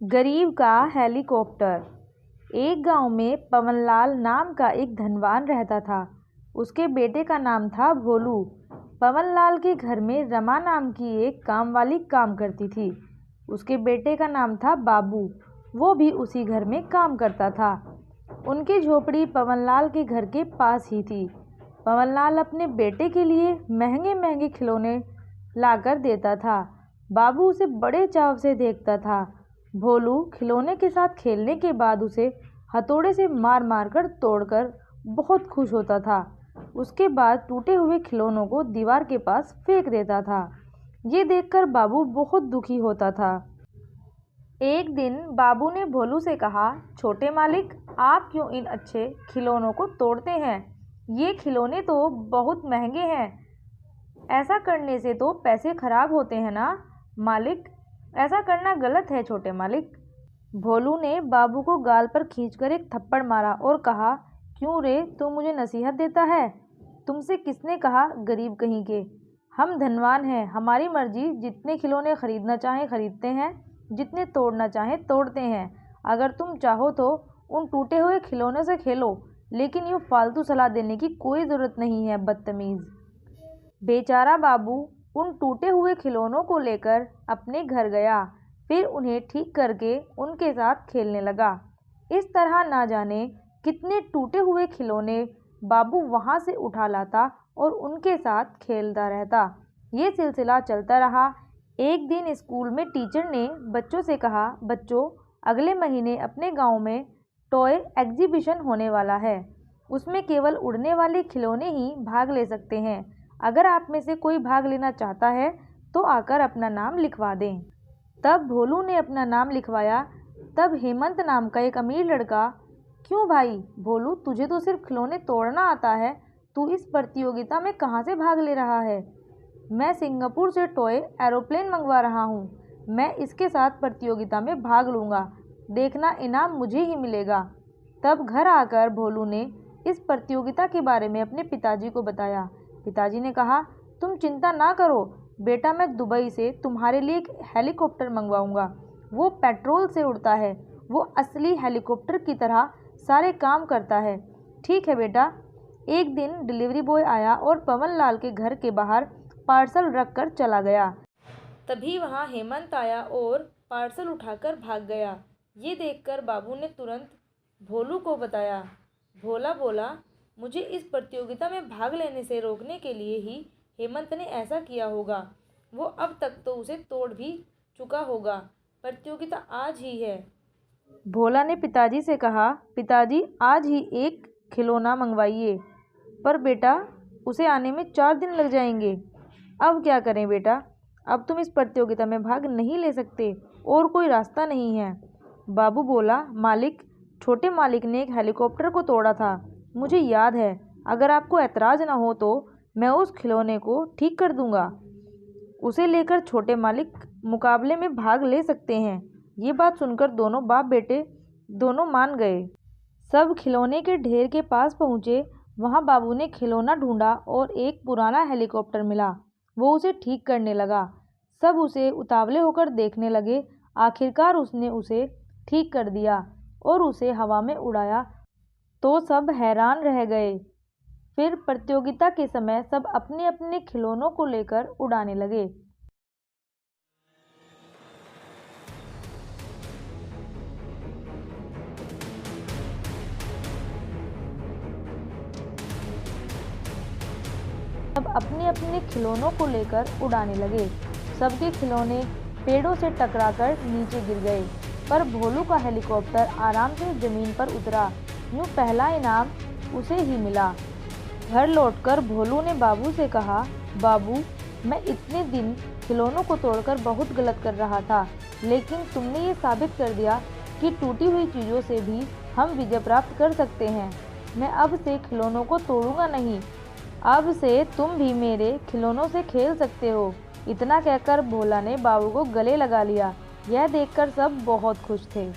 गरीब का हेलीकॉप्टर। एक गांव में पवनलाल नाम का एक धनवान रहता था। उसके बेटे का नाम था भोलू। पवनलाल के घर में रमा नाम की एक कामवाली काम करती थी। उसके बेटे का नाम था बाबू। वो भी उसी घर में काम करता था। उनकी झोपड़ी पवनलाल के घर के पास ही थी। पवनलाल अपने बेटे के लिए महंगे महंगे खिलौने लाकर देता था। बाबू उसे बड़े चाव से देखता था। भोलू खिलौने के साथ खेलने के बाद उसे हथौड़े से मार मार कर तोड़कर बहुत खुश होता था। उसके बाद टूटे हुए खिलौनों को दीवार के पास फेंक देता था। ये देखकर बाबू बहुत दुखी होता था। एक दिन बाबू ने भोलू से कहा, छोटे मालिक, आप क्यों इन अच्छे खिलौनों को तोड़ते हैं? ये खिलौने तो बहुत महंगे हैं। ऐसा करने से तो पैसे खराब होते हैं ना मालिक। ऐसा करना गलत है छोटे मालिक। भोलू ने बाबू को गाल पर खींचकर एक थप्पड़ मारा और कहा, क्यों रे, तू मुझे नसीहत देता है? तुमसे किसने कहा गरीब कहीं के? हम धनवान हैं, हमारी मर्जी, जितने खिलौने खरीदना चाहें खरीदते हैं, जितने तोड़ना चाहें तोड़ते हैं। अगर तुम चाहो तो उन टूटे हुए खिलौनों से खेलो, लेकिन यूँ फालतू सलाह देने की कोई ज़रूरत नहीं है, बदतमीज़। बेचारा बाबू उन टूटे हुए खिलौनों को लेकर अपने घर गया। फिर उन्हें ठीक करके उनके साथ खेलने लगा। इस तरह ना जाने कितने टूटे हुए खिलौने बाबू वहाँ से उठा लाता और उनके साथ खेलता रहता। ये सिलसिला चलता रहा। एक दिन स्कूल में टीचर ने बच्चों से कहा, बच्चों, अगले महीने अपने गांव में टॉय एग्जीबिशन होने वाला है। उसमें केवल उड़ने वाले खिलौने ही भाग ले सकते हैं। अगर आप में से कोई भाग लेना चाहता है तो आकर अपना नाम लिखवा दें। तब भोलू ने अपना नाम लिखवाया। तब हेमंत नाम का एक अमीर लड़का, क्यों भाई भोलू, तुझे तो सिर्फ खिलौने तोड़ना आता है, तू इस प्रतियोगिता में कहाँ से भाग ले रहा है? मैं सिंगापुर से टॉय एरोप्लेन मंगवा रहा हूँ। मैं इसके साथ प्रतियोगिता में भाग लूँगा। देखना, इनाम मुझे ही मिलेगा। तब घर आकर भोलू ने इस प्रतियोगिता के बारे में अपने पिताजी को बताया। पिताजी ने कहा, तुम चिंता ना करो बेटा, मैं दुबई से तुम्हारे लिए एक हेलीकॉप्टर मंगवाऊंगा। वो पेट्रोल से उड़ता है। वो असली हेलीकॉप्टर की तरह सारे काम करता है। ठीक है बेटा। एक दिन डिलीवरी बॉय आया और पवनलाल के घर के बाहर पार्सल रख कर चला गया। तभी वहाँ हेमंत आया और पार्सल उठाकर भाग गया। ये देखकर बाबू ने तुरंत भोलू को बताया। भोला बोला, मुझे इस प्रतियोगिता में भाग लेने से रोकने के लिए ही हेमंत ने ऐसा किया होगा। वो अब तक तो उसे तोड़ भी चुका होगा। प्रतियोगिता आज ही है। भोला ने पिताजी से कहा, पिताजी, आज ही एक खिलौना मंगवाइए। पर बेटा, उसे आने में 4 दिन लग जाएंगे। अब क्या करें बेटा? अब तुम इस प्रतियोगिता में भाग नहीं ले सकते और कोई रास्ता नहीं है। बाबू बोला, मालिक, छोटे मालिक ने एक हेलीकॉप्टर को तोड़ा था, मुझे याद है। अगर आपको ऐतराज़ ना हो तो मैं उस खिलौने को ठीक कर दूंगा। उसे लेकर छोटे मालिक मुकाबले में भाग ले सकते हैं। ये बात सुनकर दोनों बाप बेटे दोनों मान गए। सब खिलौने के ढेर के पास पहुँचे। वहाँ बाबू ने खिलौना ढूंढा और एक पुराना हेलीकॉप्टर मिला। वो उसे ठीक करने लगा। सब उसे उतावले होकर देखने लगे। आखिरकार उसने उसे ठीक कर दिया और उसे हवा में उड़ाया तो सब हैरान रह गए। फिर प्रतियोगिता के समय सब अपने अपने खिलौनों को लेकर उड़ाने लगे। सब अपने अपने खिलौनों को लेकर उड़ाने लगे। सबके खिलौने पेड़ों से टकराकर नीचे गिर गए, पर भोलू का हेलीकॉप्टर आराम से जमीन पर उतरा। यूँ पहला इनाम उसे ही मिला। घर लौटकर भोलू ने बाबू से कहा, बाबू, मैं इतने दिन खिलौनों को तोड़कर बहुत गलत कर रहा था, लेकिन तुमने ये साबित कर दिया कि टूटी हुई चीज़ों से भी हम विजय प्राप्त कर सकते हैं। मैं अब से खिलौनों को तोड़ूंगा नहीं। अब से तुम भी मेरे खिलौनों से खेल सकते हो। इतना कहकर भोला ने बाबू को गले लगा लिया। यह देखकर सब बहुत खुश थे।